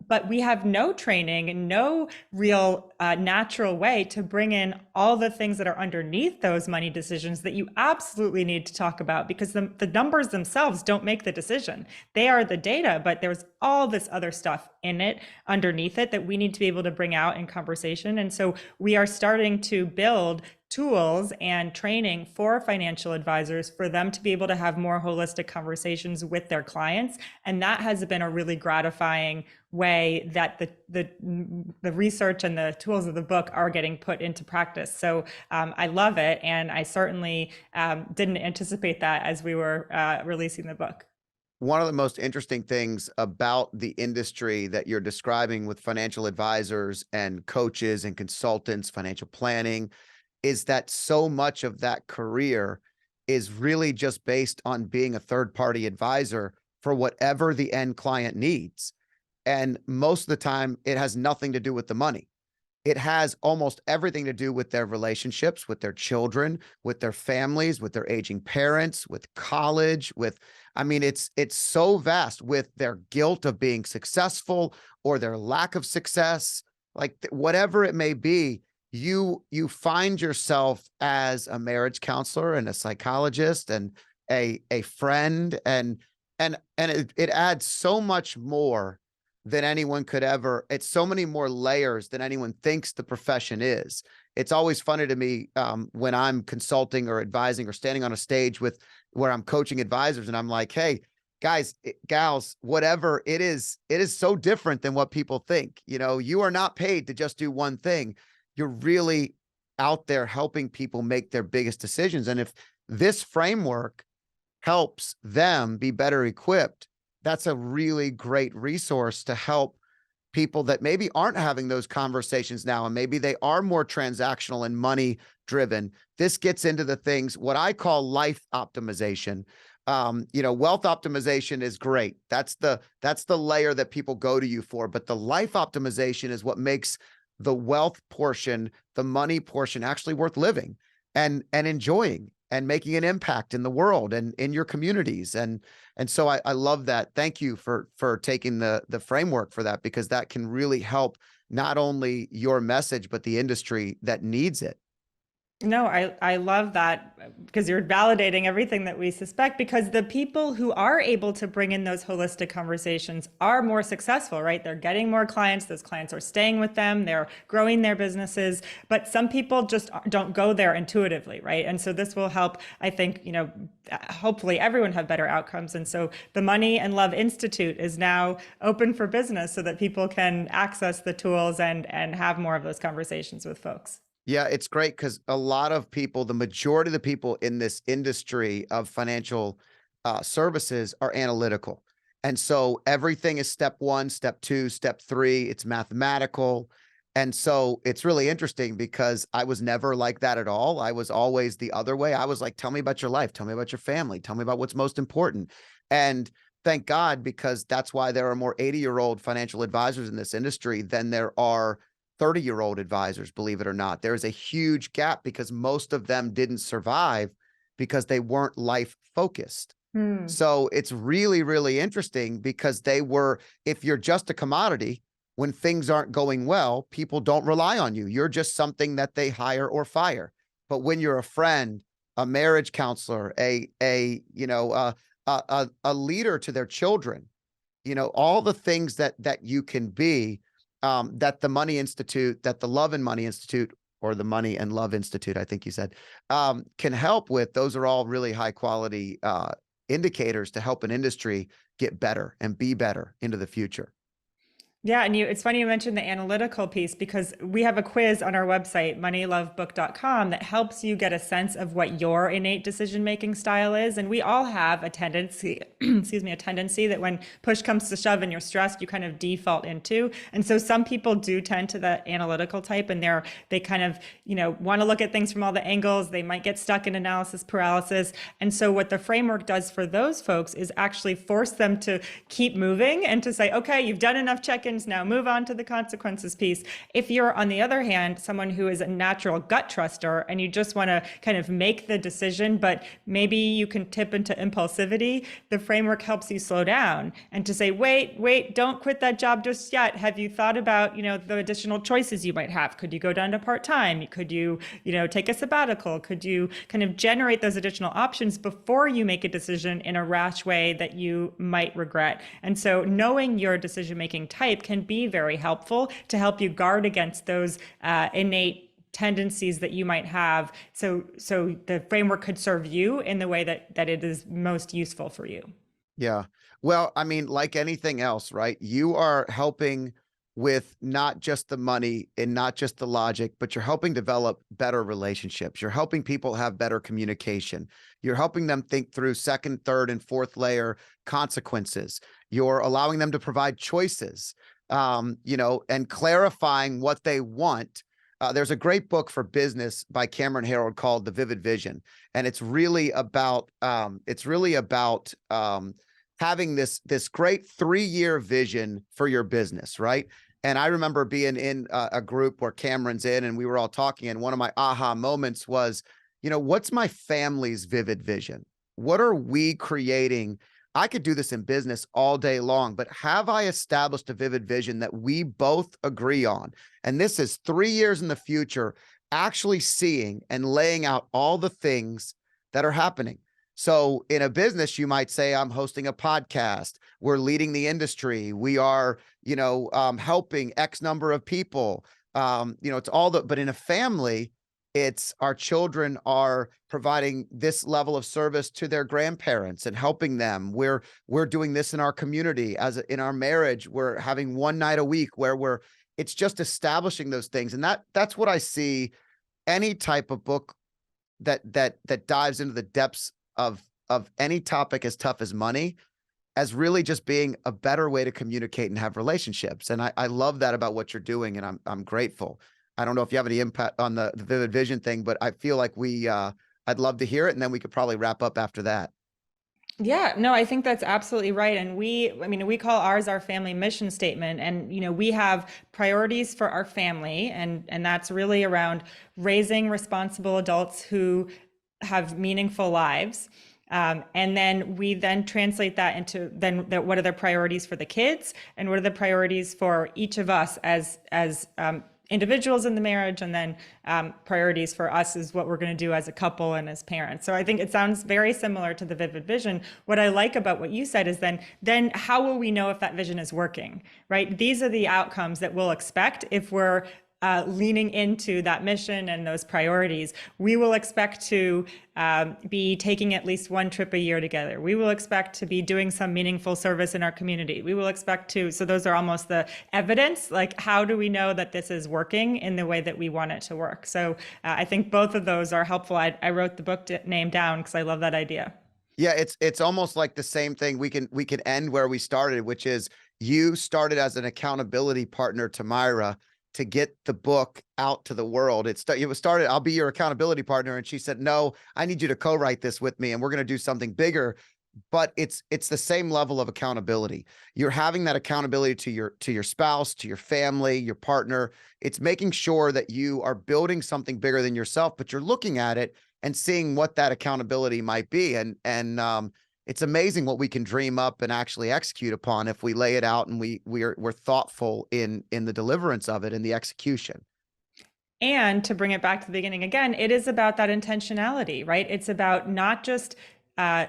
but we have no training and no real natural way to bring in all the things that are underneath those money decisions that you absolutely need to talk about, because the numbers themselves don't make the decision. They are the data, but there's all this other stuff in it, underneath it, that we need to be able to bring out in conversation. And so we are starting to build tools and training for financial advisors for them to be able to have more holistic conversations with their clients. And that has been a really gratifying way that the research and the tools of the book are getting put into practice. So I love it. And I certainly didn't anticipate that as we were releasing the book. One of the most interesting things about the industry that you're describing with financial advisors and coaches and consultants, financial planning, is that so much of that career is really just based on being a third-party advisor for whatever the end client needs. And most of the time, it has nothing to do with the money. It has almost everything to do with their relationships, with their children, with their families, with their aging parents, with college, it's so vast, with their guilt of being successful or their lack of success, whatever it may be. You find yourself as a marriage counselor and a psychologist and a friend, and it adds so much more than anyone could ever. It's so many more layers than anyone thinks the profession is. It's always funny to me when I'm consulting or advising or standing on a stage where I'm coaching advisors, and I'm like, hey, guys, gals, whatever it is so different than what people think. You are not paid to just do one thing. You're really out there helping people make their biggest decisions. And if this framework helps them be better equipped, that's a really great resource to help people that maybe aren't having those conversations now, and maybe they are more transactional and money driven. This gets into the things, what I call life optimization. Wealth optimization is great. That's the layer that people go to you for. But the life optimization is what makes the wealth portion, the money portion, actually worth living and enjoying and making an impact in the world and in your communities. And so I love that. Thank you for taking the framework for that, because that can really help not only your message, but the industry that needs it. No, I love that because you're validating everything that we suspect, because the people who are able to bring in those holistic conversations are more successful, right? They're getting more clients. Those clients are staying with them. They're growing their businesses. But some people just don't go there intuitively, right? And so this will help, I think, hopefully everyone have better outcomes. And so the Money and Love Institute is now open for business so that people can access the tools and have more of those conversations with folks. Yeah, it's great because a lot of people, the majority of the people in this industry of financial services are analytical. And so everything is step one, step two, step three. It's mathematical. And so it's really interesting because I was never like that at all. I was always the other way. I was like, tell me about your life. Tell me about your family. Tell me about what's most important. And thank God, because that's why there are more 80-year-old financial advisors in this industry than there are 30-year-old advisors, believe it or not. There's a huge gap because most of them didn't survive because they weren't life focused. So it's really, really interesting because if you're just a commodity, when things aren't going well, people don't rely on you. You're just something that they hire or fire. But when you're a friend, a marriage counselor, a leader to their children, all the things that you can be, that the Money Institute, that the Love and Money Institute, or the Money and Love Institute, I think you said, can help with. Those are all really high quality indicators to help an industry get better and be better into the future. Yeah, and it's funny you mentioned the analytical piece, because we have a quiz on our website, moneylovebook.com, that helps you get a sense of what your innate decision-making style is. And we all have a tendency, a tendency that when push comes to shove and you're stressed, you kind of default into. And so some people do tend to the analytical type, and they kind of, want to look at things from all the angles. They might get stuck in analysis paralysis. And so what the framework does for those folks is actually force them to keep moving and to say, okay, you've done enough check-ins, now move on to the consequences piece. If you're, on the other hand, someone who is a natural gut truster and you just want to kind of make the decision, but maybe you can tip into impulsivity, the framework helps you slow down and to say, wait, don't quit that job just yet. Have you thought about, the additional choices you might have? Could you go down to part-time? Could you, take a sabbatical? Could you kind of generate those additional options before you make a decision in a rash way that you might regret? And so knowing your decision-making type can be very helpful to help you guard against those innate tendencies that you might have. So the framework could serve you in the way that it is most useful for you. Yeah. Well, I mean, like anything else, right? You are helping with not just the money and not just the logic, but you're helping develop better relationships. You're helping people have better communication. You're helping them think through second, third, and fourth layer consequences. You're allowing them to provide choices, and clarifying what they want. There's a great book for business by Cameron Herold called The Vivid Vision. And it's really about having this great 3-year vision for your business, right? And I remember being in a group where Cameron's in, and we were all talking, and one of my aha moments was, what's my family's vivid vision? What are we creating? I could do this in business all day long, but have I established a vivid vision that we both agree on? And this is 3 years in the future, actually seeing and laying out all the things that are happening. So in a business, you might say, I'm hosting a podcast. We're leading the industry. We are, helping X number of people. It's all but in a family, it's our children are providing this level of service to their grandparents and helping them. We're doing this in our community. In our marriage, we're having one night a week where it's just establishing those things. And that's what I see any type of book that dives into the depths of any topic as tough as money, as really just being a better way to communicate and have relationships. And I love that about what you're doing. And I'm grateful. I don't know if you have any impact on the Vivid Vision thing, but I feel like I'd love to hear it. And then we could probably wrap up after that. Yeah, no, I think that's absolutely right. And we call ours our family mission statement. And, we have priorities for our family. And that's really around raising responsible adults who have meaningful lives. And then we translate that into what are the priorities for the kids and what are the priorities for each of us as individuals in the marriage, and then priorities for us is what we're going to do as a couple and as parents. So I think it sounds very similar to the vivid vision. What I like about what you said is then how will we know if that vision is working, right? These are the outcomes that we'll expect if we're leaning into that mission and those priorities. We will expect to be taking at least one trip a year together. We will expect to be doing some meaningful service in our community. We will expect to, so those are almost the evidence, like how do we know that this is working in the way that we want it to work? So I think both of those are helpful. I wrote the book name down because I love that idea. Yeah, it's almost like the same thing. We can end where we started, which is you started as an accountability partner to Myra to get the book out to the world. It was started, I'll be your accountability partner. And she said, no, I need you to co-write this with me and we're going to do something bigger. But it's the same level of accountability. You're having that accountability to your spouse, to your family, your partner. It's making sure that you are building something bigger than yourself, but you're looking at it and seeing what that accountability might be. And it's amazing what we can dream up and actually execute upon if we lay it out and we're thoughtful in the deliverance of it and the execution. And to bring it back to the beginning again, it is about that intentionality, right? It's about not just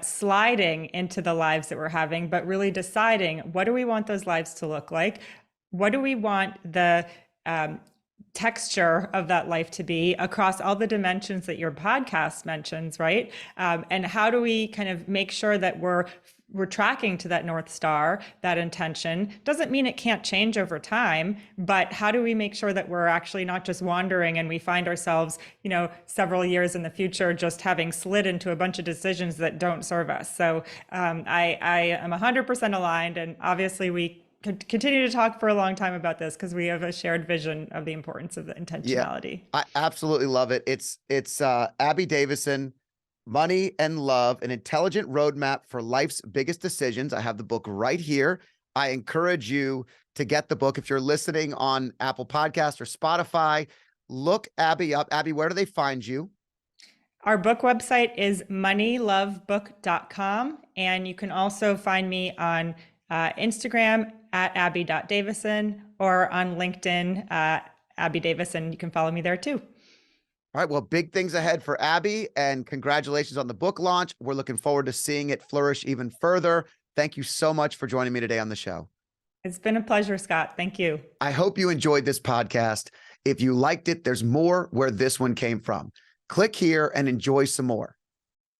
sliding into the lives that we're having, but really deciding, what do we want those lives to look like? What do we want the texture of that life to be across all the dimensions that your podcast mentions, right? And how do we kind of make sure that we're tracking to that North Star, that intention? Doesn't mean it can't change over time, but how do we make sure that we're actually not just wandering and we find ourselves, several years in the future just having slid into a bunch of decisions that don't serve us? So I am 100% aligned, and obviously we could continue to talk for a long time about this because we have a shared vision of the importance of the intentionality. Yeah, I absolutely love it. It's Abby Davisson, Money and Love, an intelligent roadmap for life's biggest decisions. I have the book right here. I encourage you to get the book. If you're listening on Apple Podcasts or Spotify, look Abby up. Abby, where do they find you? Our book website is moneylovebook.com. And you can also find me on Instagram at abby.davisson or on LinkedIn, Abby Davisson. You can follow me there too. All right. Well, big things ahead for Abby, and congratulations on the book launch. We're looking forward to seeing it flourish even further. Thank you so much for joining me today on the show. It's been a pleasure, Scott. Thank you. I hope you enjoyed this podcast. If you liked it, there's more where this one came from. Click here and enjoy some more.